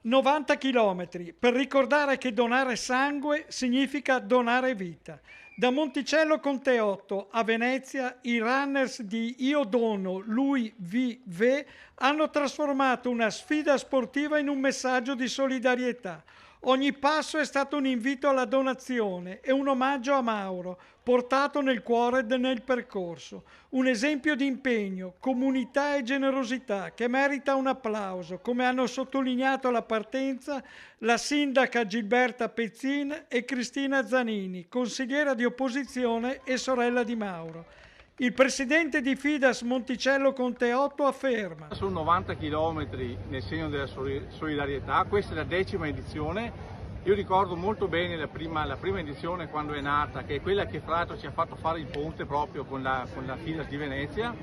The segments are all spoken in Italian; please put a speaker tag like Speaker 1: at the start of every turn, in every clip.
Speaker 1: 90 chilometri per ricordare che donare sangue significa donare vita. Da Monticello con Teotto a Venezia, i runners di Io Dono, Lui Vive hanno trasformato una sfida sportiva in un messaggio di solidarietà. Ogni passo è stato un invito alla donazione e un omaggio a Mauro, portato nel cuore nel percorso. Un esempio di impegno, comunità e generosità che merita un applauso, come hanno sottolineato alla partenza la sindaca Gilberta Pezzin e Cristina Zanini, consigliera di opposizione e sorella di Mauro. Il presidente di Fidas Monticello con Teotto afferma:
Speaker 2: sono 90 chilometri nel segno della solidarietà, questa è la 10ª edizione. Io ricordo molto bene la prima edizione quando è nata, che è quella che fra l'altro ci ha fatto fare il ponte proprio con la Fidas di Venezia.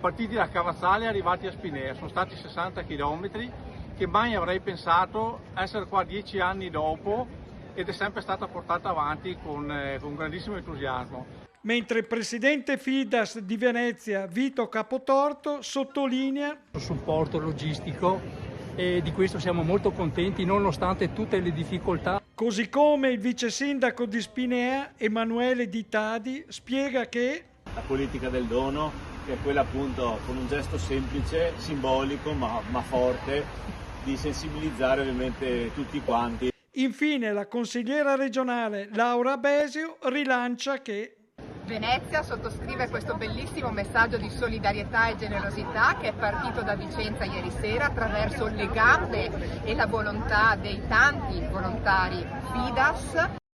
Speaker 2: Partiti da Cavazzale e arrivati a Spinea, sono stati 60 chilometri che mai avrei pensato essere qua 10 anni dopo, ed è sempre stata portata avanti con grandissimo entusiasmo.
Speaker 1: Mentre il presidente Fidas di Venezia, Vito Capotorto, sottolinea
Speaker 3: il supporto logistico e di questo siamo molto contenti nonostante tutte le difficoltà.
Speaker 1: Così come il vice sindaco di Spinea, Emanuele Di Tadi, spiega che
Speaker 4: la politica del dono, che è quella appunto con un gesto semplice, simbolico ma forte, di sensibilizzare ovviamente tutti quanti.
Speaker 1: Infine la consigliera regionale Laura Besio rilancia che
Speaker 5: Venezia sottoscrive questo bellissimo messaggio di solidarietà e generosità che è partito da Vicenza ieri sera attraverso le gambe e la volontà dei tanti volontari Fidas.